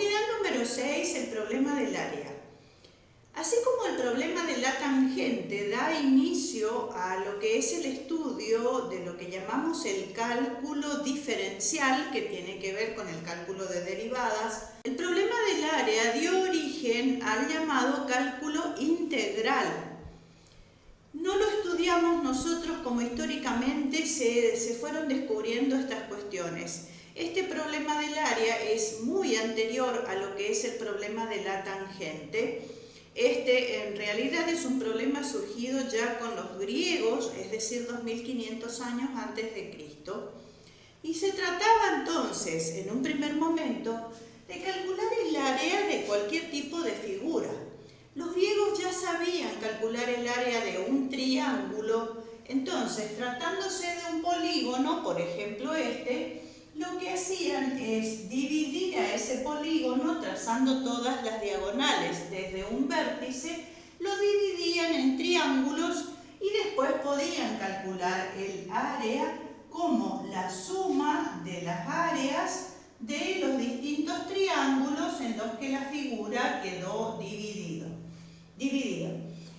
Unidad número 6, el problema del área. Así como el problema de la tangente da inicio a lo que es el estudio de lo que llamamos el cálculo diferencial, que tiene que ver con el cálculo de derivadas, el problema del área dio origen al llamado cálculo integral. No lo estudiamos nosotros como históricamente se fueron descubriendo estas cuestiones. Este problema del área es muy anterior a lo que es el problema de la tangente. Este en realidad es un problema surgido ya con los griegos, es decir, 2500 años antes de Cristo. Y se trataba entonces, en un primer momento, de calcular el área de cualquier tipo de figura. Los griegos ya sabían calcular el área de un triángulo, entonces tratándose de un polígono, por ejemplo lo que hacían es dividir a ese polígono trazando todas las diagonales desde un vértice, lo dividían en triángulos y después podían calcular el área como la suma de las áreas de los distintos triángulos en los que la figura quedó dividida.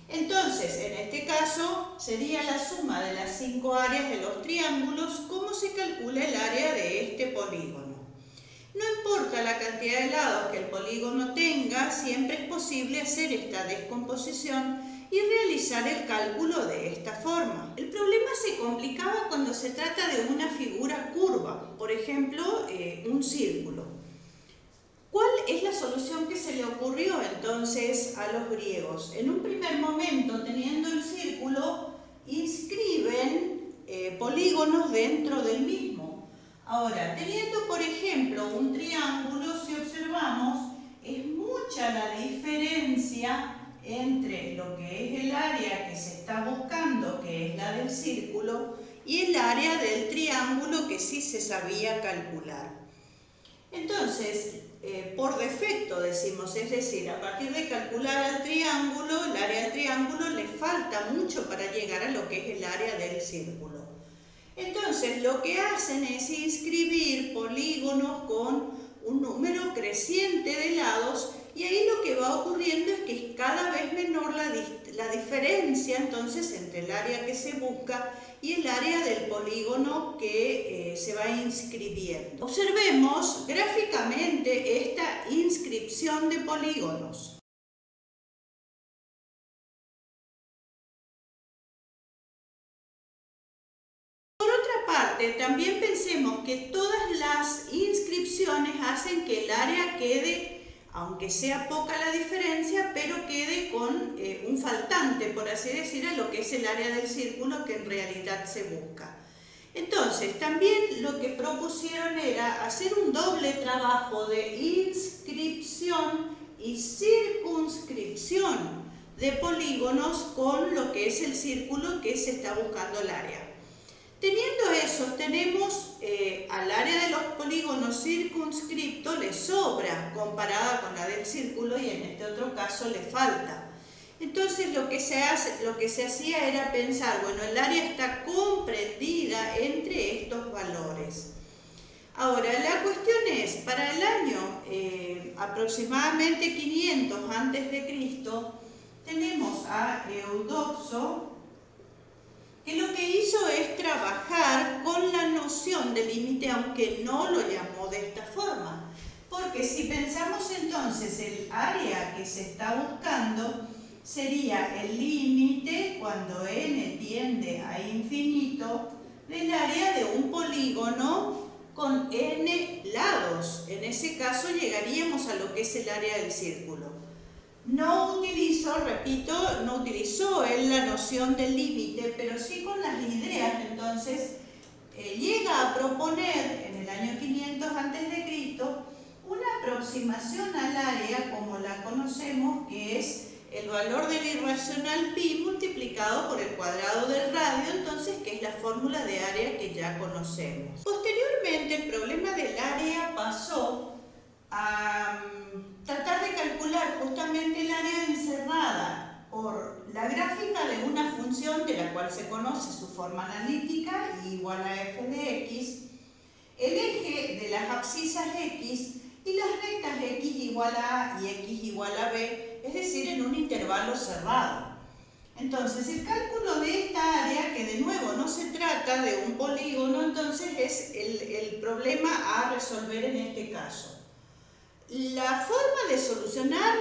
Entonces, en este caso, sería la suma de las 5 áreas de los triángulos, cómo se calcula el área de este polígono. No importa la cantidad de lados que el polígono tenga, siempre es posible hacer esta descomposición y realizar el cálculo de esta forma. El problema se complicaba cuando se trata de una figura curva, por ejemplo, un círculo. ¿Cuál es la solución que se le ocurrió entonces a los griegos? En un primer momento, teniendo el círculo, inscriben polígonos dentro del mismo. Ahora, teniendo por ejemplo un triángulo, si observamos, es mucha la diferencia entre lo que es el área que se está buscando, que es la del círculo, y el área del triángulo que sí se sabía calcular. Entonces, por defecto decimos, es decir, a partir de calcular el triángulo, el área del triángulo le falta mucho para llegar a lo que es el área del círculo. Entonces, lo que hacen es inscribir polígonos con un número creciente de lados y ahí lo que va ocurriendo es que es cada vez menor la diferencia entonces entre el área que se busca y el área del polígono que se va inscribiendo. Observemos gráficamente esta inscripción de polígonos. Por otra parte, también pensemos que todas las inscripciones hacen que el área quede, aunque sea poca la diferencia, pero quede con un faltante, por así decir, a lo que es el área del círculo que en realidad se busca. Entonces, también lo que propusieron era hacer un doble trabajo de inscripción y circunscripción de polígonos con lo que es el círculo que se está buscando el área. Teniendo eso, tenemos al área de los polígonos circunscripto le sobra comparada con la del círculo y en este otro caso le falta. Entonces lo que se hacía era pensar, bueno, el área está comprendida entre estos valores. Ahora, la cuestión es, para el año aproximadamente 500 a.C., tenemos a Eudoxo, que lo que hizo es trabajar con la noción de límite, aunque no lo llamó de esta forma. Porque si pensamos entonces el área que se está buscando, sería el límite, cuando n tiende a infinito, del área de un polígono con n lados. En ese caso llegaríamos a lo que es el área del círculo. No utilizó él la noción del límite, pero sí con las ideas. Entonces, llega a proponer en el año 500 a.C. una aproximación al área como la conocemos, que es el valor del irracional pi multiplicado por el cuadrado del radio, entonces, que es la fórmula de área que ya conocemos. Posteriormente, el problema del área pasó a tratar de calcular justamente el área encerrada por la gráfica de una función de la cual se conoce su forma analítica, igual a f de x. El eje de las abscisas x y las rectas x igual a A y x igual a B, es decir, en un intervalo cerrado. Entonces, el cálculo de esta área, que de nuevo no se trata de un polígono, entonces es el problema a resolver en este caso. La forma de solucionar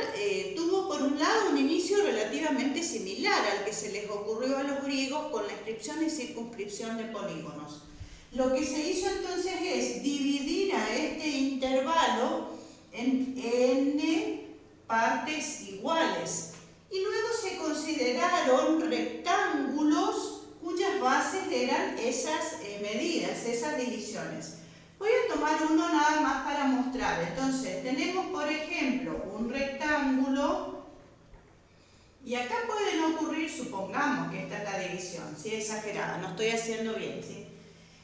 tuvo por un lado un inicio relativamente similar al que se les ocurrió a los griegos con la inscripción y circunscripción de polígonos. Lo que se hizo entonces es dividir a este intervalo en n partes iguales y luego se consideraron rectángulos cuyas bases eran esas medidas, esas divisiones. Voy a tomar uno nada más para mostrar. Entonces, tenemos, por ejemplo, un rectángulo y acá pueden ocurrir, supongamos que esta es la división, ¿sí? Exagerada, no estoy haciendo bien, ¿sí?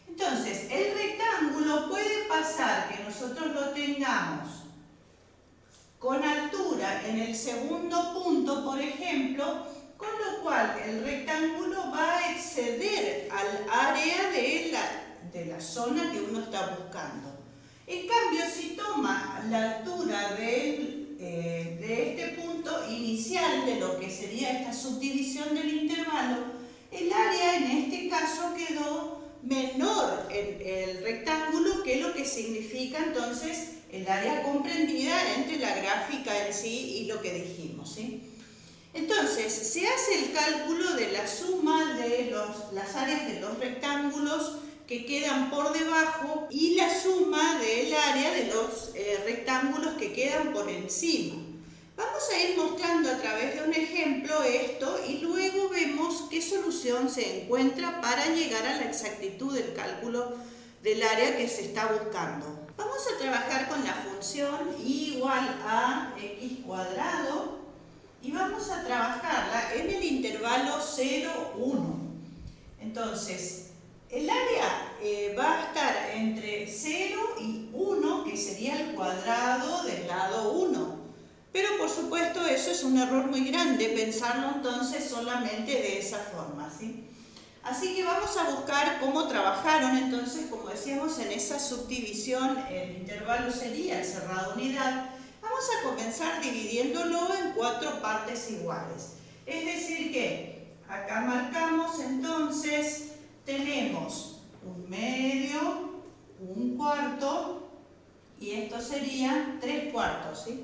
Entonces, el rectángulo puede pasar que nosotros lo tengamos con altura en el segundo punto, por ejemplo, con lo cual el rectángulo va a exceder al área de la zona que uno está buscando. En cambio, si toma la altura de este punto inicial de lo que sería esta subdivisión del intervalo, el área en este caso quedó menor en el rectángulo que lo que significa entonces el área comprendida entre la gráfica en sí y lo que dijimos, ¿sí? Entonces, se hace el cálculo de la suma de las áreas de los rectángulos que quedan por debajo y la suma del área de los rectángulos que quedan por encima. Vamos a ir mostrando a través de un ejemplo esto y luego vemos qué solución se encuentra para llegar a la exactitud del cálculo del área que se está buscando. Vamos a trabajar con la función y igual a x cuadrado y vamos a trabajarla en el intervalo 0, 1. Entonces, el área va a estar entre 0 y 1, que sería el cuadrado del lado 1. Pero por supuesto eso es un error muy grande, pensarlo entonces solamente de esa forma, ¿sí? Así que vamos a buscar cómo trabajaron entonces, como decíamos, en esa subdivisión. El intervalo sería el cerrado unidad. Vamos a comenzar dividiéndolo en 4 partes iguales. Es decir que acá marcamos entonces, tenemos un medio, un cuarto y esto sería 3 cuartos, ¿sí?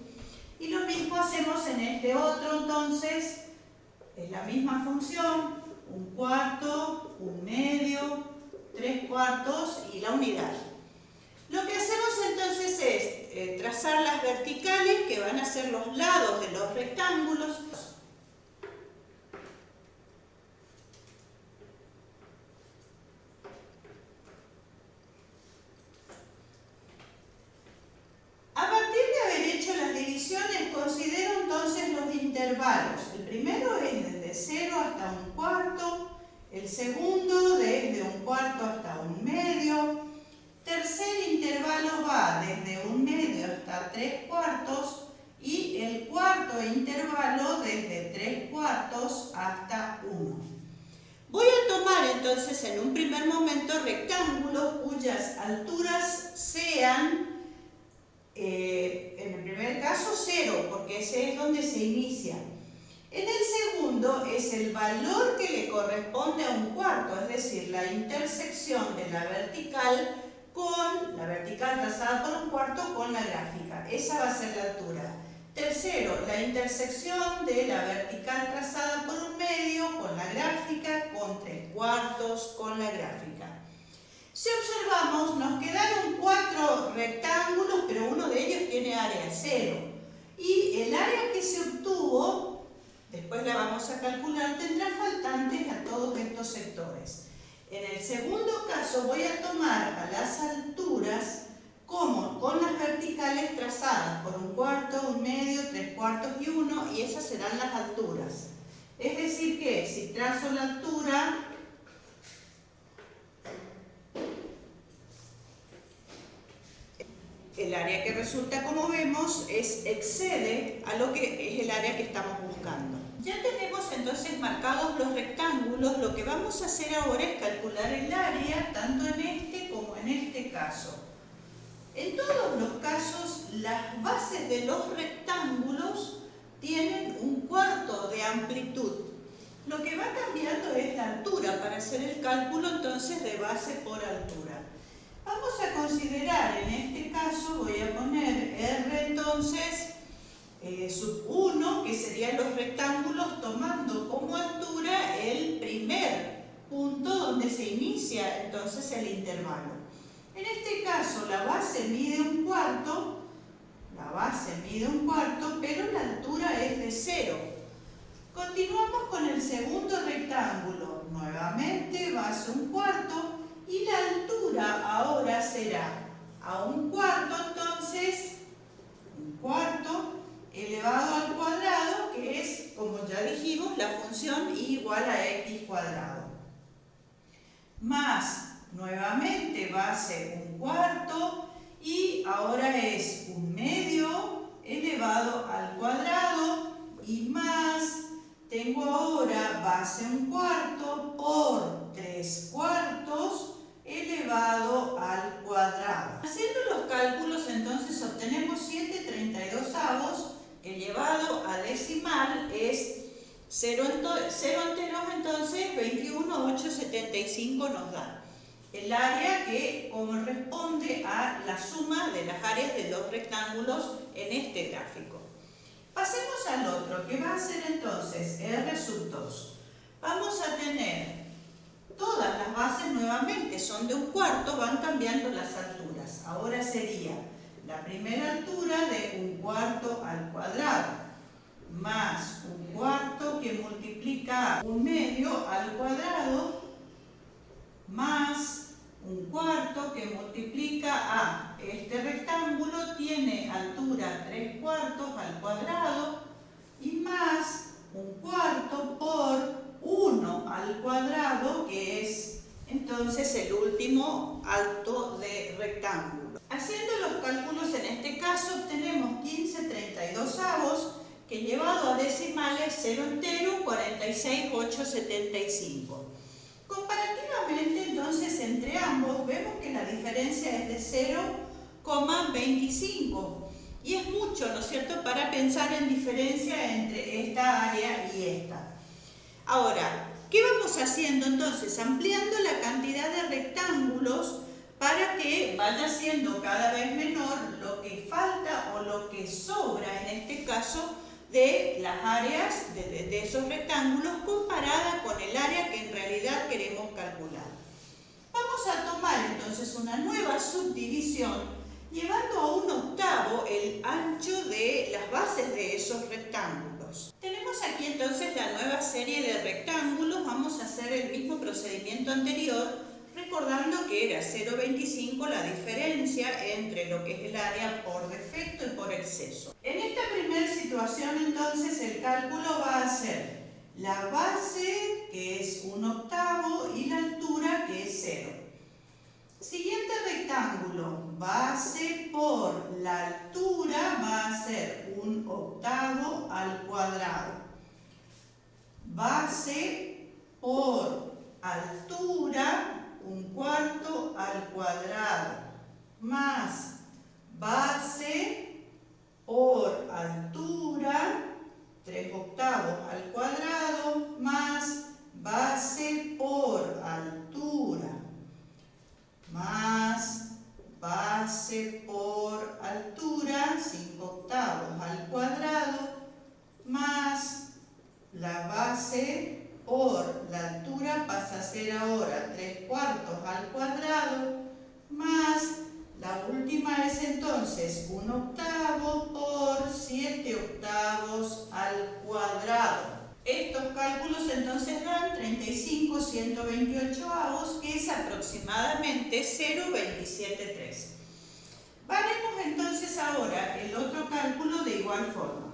Y lo mismo hacemos en este otro, entonces es la misma función, un cuarto, un medio, 3 cuartos y la unidad. Lo que hacemos entonces es trazar las verticales que van a ser los lados de los rectángulos. A partir de haber hecho las divisiones, considero entonces los intervalos. El primero es desde 0 hasta un cuarto, el segundo desde un cuarto hasta un medio, tercer intervalo va desde un medio hasta 3 cuartos y el cuarto intervalo desde 3 cuartos hasta 1. Voy a tomar entonces en un primer momento rectángulos cuyas alturas sean, en el primer caso 0, porque ese es donde se inicia. En el segundo es el valor que le corresponde a un cuarto, es decir, la intersección de la vertical trazada por un cuarto con la gráfica. Esa va a ser la altura. Tercero, la intersección de la vertical trazada por un medio con la gráfica, con 3 cuartos con la gráfica. Si observamos, nos quedaron 4 rectángulos, pero uno de ellos tiene área 0. Y el área que se obtuvo, después la vamos a calcular, tendrá faltantes a todos estos sectores. En el segundo caso voy a tomar a las alturas como con las verticales trazadas por un cuarto, un medio, 3 cuartos y 1, y esas serán las alturas. Es decir que si trazo la altura, el área que resulta, como vemos, excede a lo que es el área que estamos buscando. Ya tenemos entonces marcados los rectángulos. Lo que vamos a hacer ahora es calcular el área, tanto en este como en este caso. En todos los casos, las bases de los rectángulos tienen 1/4 de amplitud. Lo que va cambiando es la altura para hacer el cálculo entonces de base por altura. Vamos a considerar en este caso, voy a poner R entonces sub 1, que serían los rectángulos tomando como altura el primer punto donde se inicia entonces el intervalo. En este caso la base mide 1/4, pero la altura es de 0. Continuamos con el segundo rectángulo, nuevamente base 1/4 y la altura ahora será a 1/4, entonces 1/4 elevado al cuadrado, que es, como ya dijimos, la función y igual a x cuadrado. Más, nuevamente, base 1/4 y ahora es 1/2 elevado al cuadrado y más, tengo ahora base 1/4 por 3/4 elevado al cuadrado. Haciendo los cálculos entonces obtenemos 7/32, que llevado a decimal es 0 enteros, entonces 21,875 nos da el área que corresponde a la suma de las áreas de los rectángulos en este gráfico. Pasemos al otro, que va a ser entonces R sub 2. Vamos a tener todas las bases nuevamente, son de 1/4, van cambiando las alturas. Ahora sería la primera altura de 1/4 al cuadrado, más 1/4 que multiplica 1/2 al cuadrado, más 1/4 que multiplica a este rectángulo, tiene altura 3/4 al cuadrado, y más 1/4 por 1 al cuadrado, que es entonces el último alto de rectángulo. Haciendo los cálculos en este caso obtenemos 15/32, que llevado a decimales 0 entero, 46,875. Comparativamente entonces entre ambos vemos que la diferencia es de 0,25 y es mucho, ¿no es cierto?, para pensar en diferencia entre esta área y esta. Ahora, ¿qué vamos haciendo entonces? Ampliando la cantidad de rectángulos para que vaya siendo cada vez menor lo que falta o lo que sobra en este caso de las áreas de esos rectángulos comparada con el área que en realidad queremos calcular. Vamos a tomar entonces una nueva subdivisión llevando a 1/8 el ancho de las bases de esos rectángulos. Tenemos aquí entonces la nueva serie de rectángulos. Vamos a hacer el mismo procedimiento anterior, recordando que era 0,25 la diferencia entre lo que es el área por defecto y por exceso. En esta primera situación entonces el cálculo va a ser la base, que es 1/8, y la altura, que es 0. Siguiente rectángulo, base por la altura va a ser 1/8 al cuadrado. Base por altura, 1/4 al cuadrado, más base por altura, 3/8 al cuadrado, más base por altura, más base por altura, 5/8 al cuadrado, más la base por la altura pasa a ser ahora 3/4 al cuadrado, más la última es entonces 1/8 por 7/8 al cuadrado. Estos cálculos entonces dan 35,128, que es aproximadamente 0,273. Haremos entonces ahora el otro cálculo de igual forma.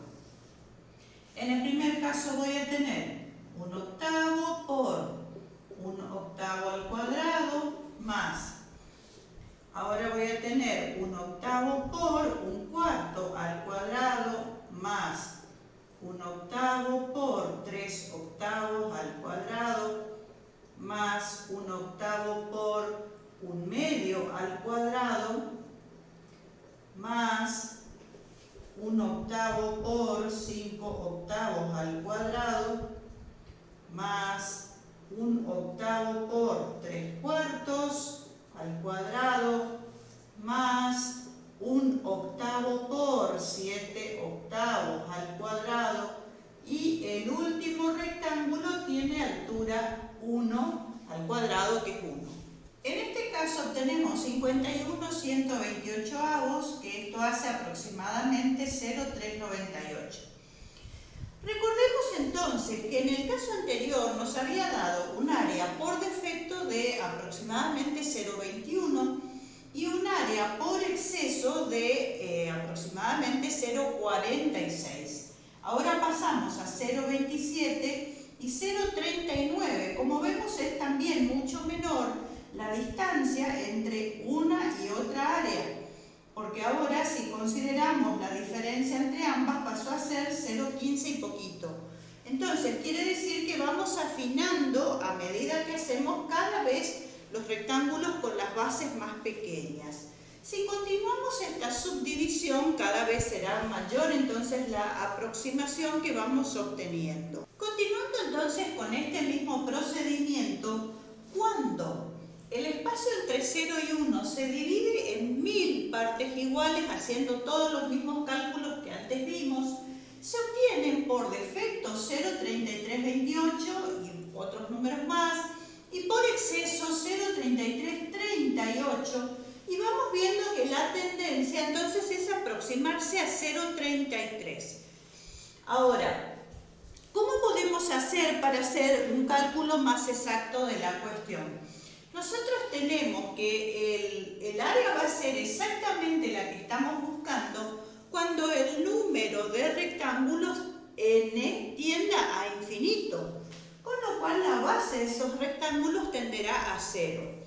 En el primer caso voy a tener 1/8 por 1/8 al cuadrado, más, ahora voy a tener 1/8 por 1/4 al cuadrado, más 1/8 por 3/8 al cuadrado, más 1/8 por 1/2 al cuadrado, más 1 octavo por 5 octavos al cuadrado más 1 octavo por 3 cuartos al cuadrado más 1 octavo por 7 octavos al cuadrado, y el último rectángulo tiene altura 1 al cuadrado, que es 1. En este caso obtenemos 51/128, que esto hace aproximadamente 0,398. Recordemos entonces que en el caso anterior nos había dado un área por defecto de aproximadamente 0,21 y un área por exceso de aproximadamente 0,46. Ahora pasamos a 0,27 y 0,39. Como vemos, es también mucho menor la distancia entre una y otra área, porque ahora, si consideramos la diferencia entre ambas, pasó a ser 0,15 y poquito. Entonces quiere decir que vamos afinando a medida que hacemos cada vez los rectángulos con las bases más pequeñas. Si continuamos esta subdivisión, cada vez será mayor entonces la aproximación que vamos obteniendo. Continuando entonces con este mismo procedimiento, cuando el espacio entre 0 y 1 se divide en 1000 partes iguales, haciendo todos los mismos cálculos que antes vimos, se obtienen por defecto 0,3328 y otros números más, y por exceso 0,3338, y vamos viendo que la tendencia entonces es aproximarse a 0,33. Ahora, ¿cómo podemos hacer para hacer un cálculo más exacto de la cuestión? Nosotros tenemos que el área va a ser exactamente la que estamos buscando cuando el número de rectángulos n tienda a infinito, con lo cual la base de esos rectángulos tenderá a 0.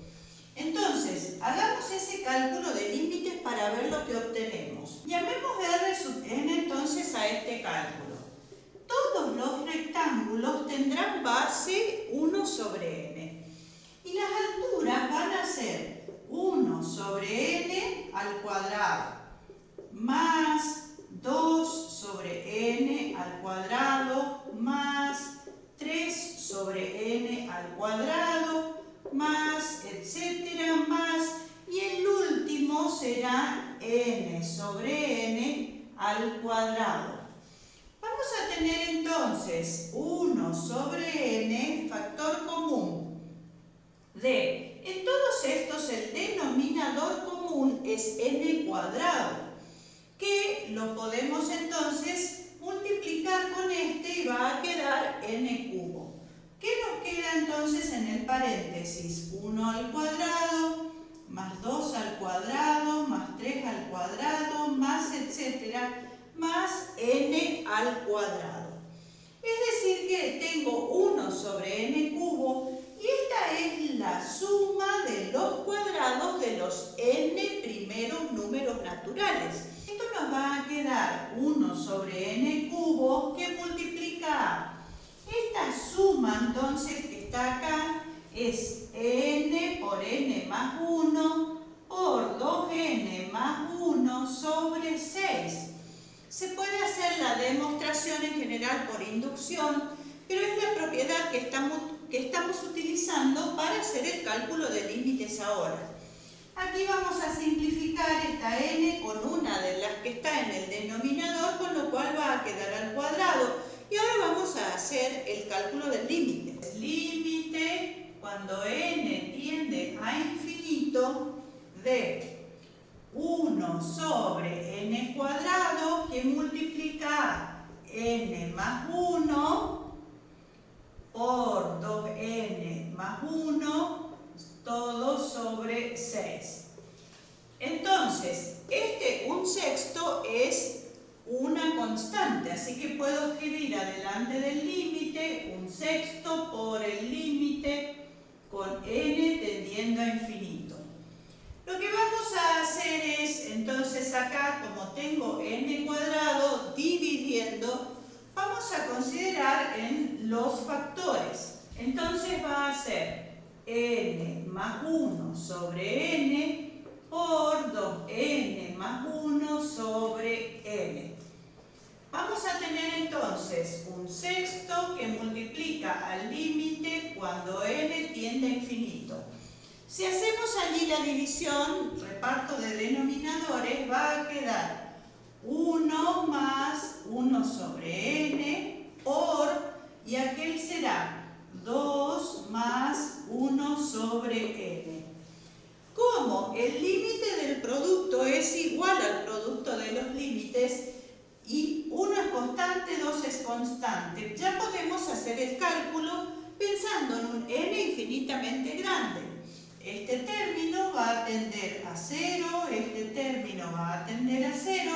Entonces, hagamos ese cálculo de límites para ver lo que obtenemos. Llamemos R sub n entonces a este cálculo. Todos los rectángulos tendrán base 1 sobre n. Y las alturas van a ser 1 sobre n al cuadrado más 2 sobre n al cuadrado más 3 sobre n al cuadrado más, etcétera, más, y el último será n sobre n al cuadrado. Vamos a tener entonces 1 sobre n, factor común de, en todos estos el denominador común es n cuadrado, que lo podemos entonces multiplicar con este y va a quedar n cubo. ¿Qué nos queda entonces en el paréntesis? 1 al cuadrado, más 2 al cuadrado, más 3 al cuadrado, más etcétera, más n al cuadrado. Es decir que tengo 1 sobre n cubo, y esta es la suma de los cuadrados de los n primeros números naturales. Esto nos va a quedar 1 sobre n cubo que multiplica esta suma entonces que está acá es n por n más 1 por 2n más 1 sobre 6. Se puede hacer la demostración en general por inducción, pero es la propiedad que estamos utilizando para hacer el cálculo de límites ahora. Aquí vamos a simplificar esta n con una de las que está en el denominador, con lo cual va a quedar al cuadrado. Y ahora vamos a hacer el cálculo del límite. Límite cuando n tiende a infinito de 1 sobre n cuadrado, que multiplica n más 1 por 2n más 1, todo sobre 6. Entonces, este 1/6 es una constante, así que puedo escribir adelante del límite 1/6 por el límite con n tendiendo a infinito. Lo que vamos a hacer es, entonces acá, como tengo n cuadrado dividiendo, vamos a considerar en los factores. Entonces va a ser n más 1 sobre n por 2n más 1 sobre n. vamos a tener entonces un sexto que multiplica al límite cuando n tiende a infinito. Si hacemos allí la división, reparto de denominadores, va a quedar 1 más 1 sobre n por, y aquel será 2 más 1 sobre n. Como el límite del producto es igual al producto de los límites, y 1 es constante, 2 es constante, ya podemos hacer el cálculo pensando en un n infinitamente grande. Este término va a tender a 0, este término va a tender a 0.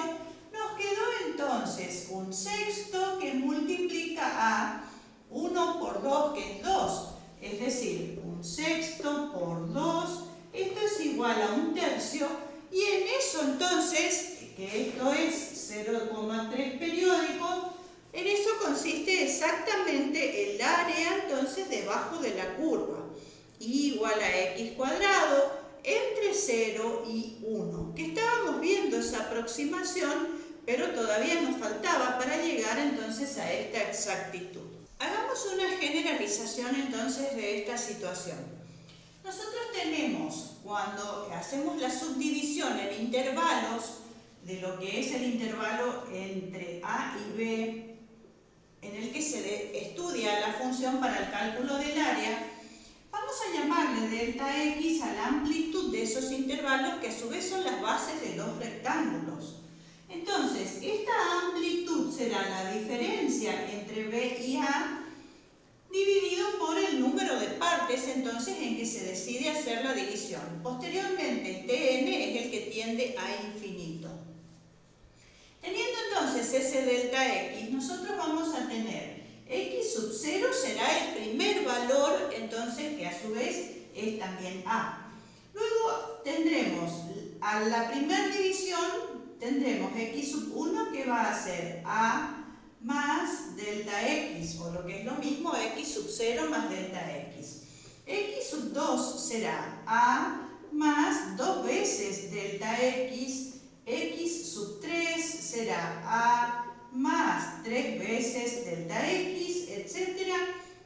Nos quedó entonces un sexto que multiplica a 1 por 2, que es 2. Es decir, un sexto por 2, esto es igual a un tercio, y en eso entonces, que esto es 0,3 periódico, en eso consiste exactamente el área entonces debajo de la curva, igual a x cuadrado entre 0 y 1, que estábamos viendo esa aproximación, pero todavía nos faltaba para llegar entonces a esta exactitud. Hagamos una generalización entonces de esta situación. Nosotros tenemos, cuando hacemos la subdivisión en intervalos, de lo que es el intervalo entre A y B, en el que se estudia la función para el cálculo del área, vamos a llamarle delta x a la amplitud de esos intervalos, que a su vez son las bases de los rectángulos. Entonces, esta amplitud será la diferencia entre B y A dividido por el número de partes entonces en que se decide hacer la división. Posteriormente, este n es el que tiende a infinito. Teniendo entonces ese delta x, nosotros vamos a tener x sub 0 será el primer valor, entonces, que a su vez es también a. Luego tendremos a la primera división, tendremos x sub 1 que va a ser a más delta x, o lo que es lo mismo, x sub 0 más delta x. X sub 2 será a más 2 veces delta x. X sub 3 será a más 3 veces delta x, etc.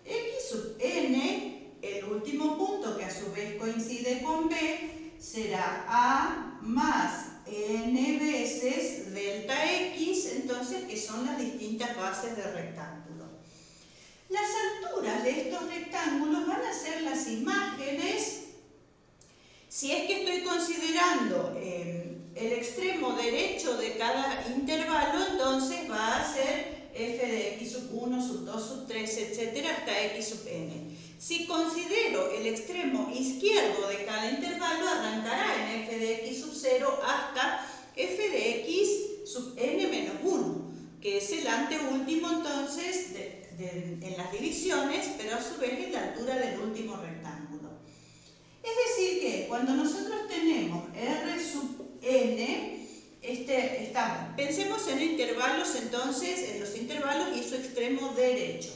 X sub n, el último punto que a su vez coincide con b, será a más n veces delta x, entonces, que son las distintas bases del rectángulo. Las alturas de estos rectángulos van a ser las imágenes, si es que estoy considerando el extremo derecho de cada intervalo, entonces va a ser f de x sub 1, sub 2, sub 3, etc. hasta x sub n. Si considero el extremo izquierdo de cada intervalo, arrancará en f de x sub 0 hasta f de x sub n menos 1, que es el anteúltimo entonces en las divisiones, pero a su vez es la altura del último rectángulo. Es decir que cuando nosotros tenemos r sub n, pensemos en intervalos entonces, en los intervalos y su extremo derecho.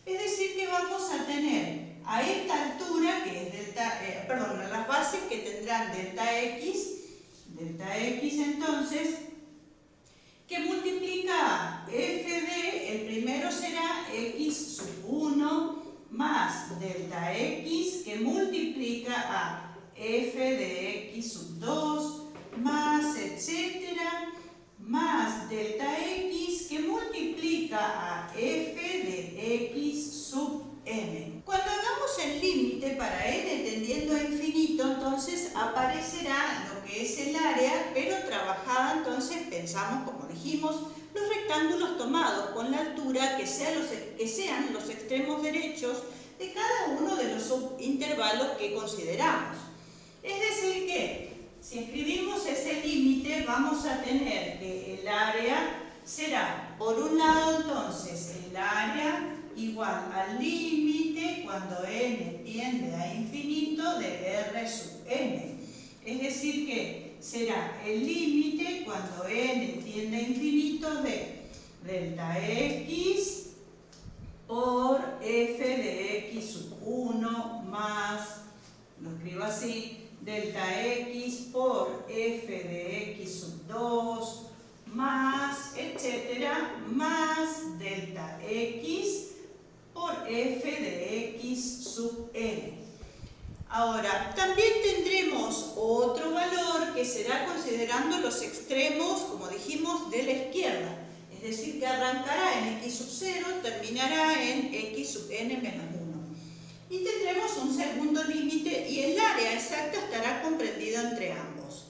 Es decir que vamos a tener a esta altura, que es a las bases que tendrán delta x entonces, que multiplica f de, el primero será x sub 1 más delta x, que multiplica a f de x sub 2 más etcétera, más delta x, que multiplica a f de x sub n. Cuando hagamos el límite para n tendiendo a infinito, entonces aparecerá lo que es el área, pero trabajada, entonces pensamos, como dijimos, los rectángulos tomados con la altura que sean los extremos derechos de cada uno de los subintervalos que consideramos. Es decir que, si escribimos ese límite, vamos a tener que el área será, por un lado entonces, el área igual al límite cuando n tiende a infinito de r sub n. Es decir que será el límite cuando n tiende a infinito de delta x por f de x sub 1 más, lo escribo así, delta x por f de x sub 2 más, etcétera, más delta x por f de x sub n. Ahora, también tendremos otro valor que será considerando los extremos, como dijimos, de la izquierda. Es decir, que arrancará en x sub 0, terminará en x sub n menos 1. Y tendremos un segundo límite y el área exacta estará comprendido entre ambos.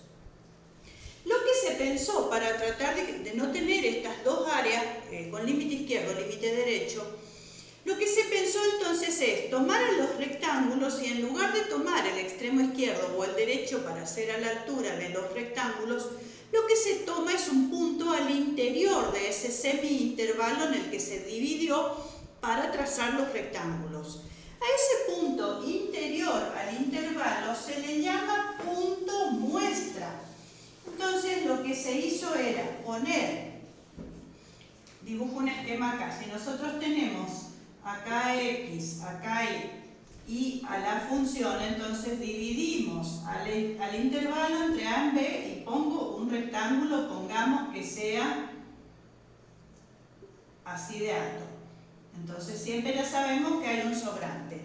Lo que se pensó para tratar de no tener estas dos áreas con límite izquierdo, límite derecho, lo que se pensó entonces es tomar a los rectángulos y en lugar de tomar el extremo izquierdo o el derecho para hacer a la altura de los rectángulos, lo que se toma es un punto al interior de ese semi-intervalo en el que se dividió para trazar los rectángulos. A ese punto interior al intervalo se le llama punto muestra. Entonces lo que se hizo era poner, dibujo un esquema acá, si nosotros tenemos acá x, acá y a la función, entonces dividimos al intervalo entre a y b y pongo un rectángulo, pongamos que sea así de alto. Entonces siempre ya sabemos que hay un sobrante.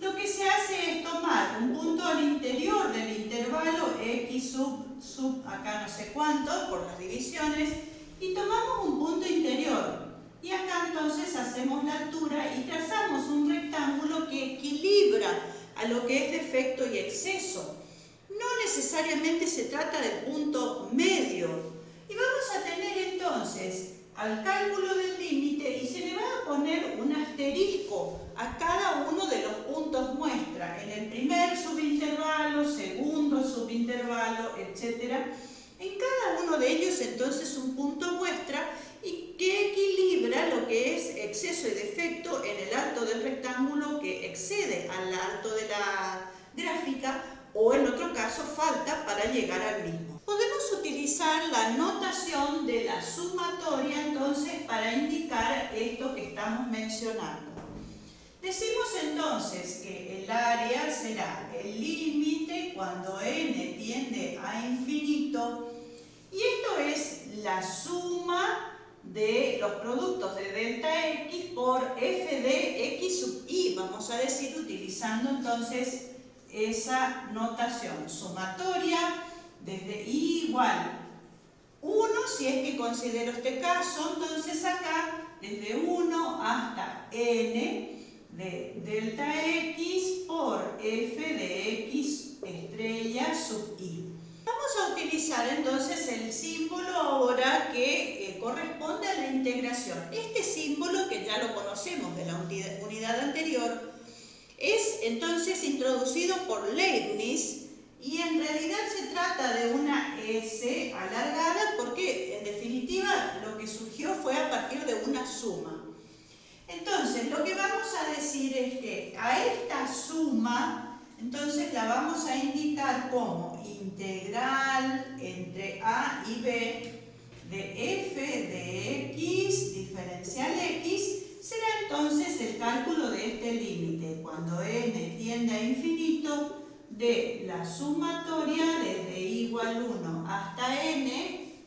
Lo que se hace es tomar un punto al interior del intervalo x sub acá no sé cuánto por las divisiones y tomamos un punto interior. Y acá entonces hacemos la altura y trazamos un rectángulo que equilibra a lo que es defecto y exceso. No necesariamente se trata del punto medio. Y vamos a tener entonces al cálculo del límite y se le va a poner un asterisco a cada uno de los puntos muestra. En el primer subintervalo, segundo subintervalo, etc. En cada uno de ellos entonces un punto muestra y que equilibra lo que es exceso y defecto en el alto del rectángulo que excede al alto de la gráfica o en otro caso falta para llegar al mismo. Podemos utilizar la notación de la sumatoria entonces para indicar esto que estamos mencionando. Decimos entonces que el área será el límite cuando n tiende a infinito y esto es la suma de los productos de delta x por f de x sub i, vamos a decir utilizando entonces esa notación sumatoria desde i igual 1, si es que considero este caso, entonces acá desde 1 hasta n de delta x por f de x estrella sub i. Vamos a utilizar entonces el símbolo ahora que corresponde a la integración. Este símbolo, que ya lo conocemos de la unidad anterior, es entonces introducido por Leibniz y en realidad se trata de una S alargada porque en definitiva lo que surgió fue a partir de una suma. Entonces lo que vamos a decir es que a esta suma entonces la vamos a indicar como integral entre a y b de f de x diferencial x será entonces el cálculo de este límite cuando n tiende a infinito de la sumatoria desde i igual 1 hasta n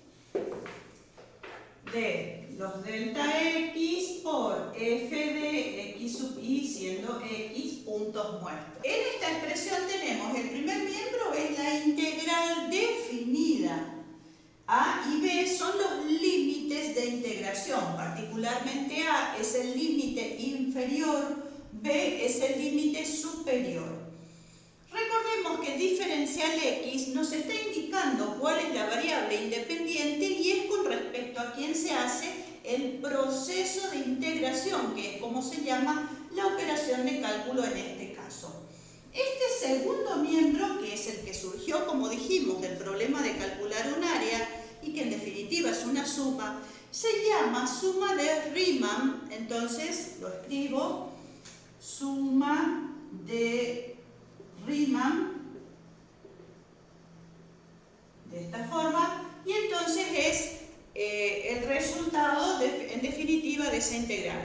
de los delta x por f de x sub i siendo x puntos muestros. En esta expresión tenemos el primer miembro es la integral definida. A y B son los límites de integración, particularmente A es el límite inferior, B es el límite superior. Recordemos que el diferencial x nos está indicando cuál es la variable independiente y es con respecto a quién se hace el proceso de integración, que es como se llama la operación de cálculo en este caso. Este segundo miembro, que es el que surgió, como dijimos, del problema de calcular un área y que en definitiva es una suma, se llama suma de Riemann. Entonces lo escribo, suma de Riemann, de esta forma, y entonces es el resultado en definitiva de esa integral.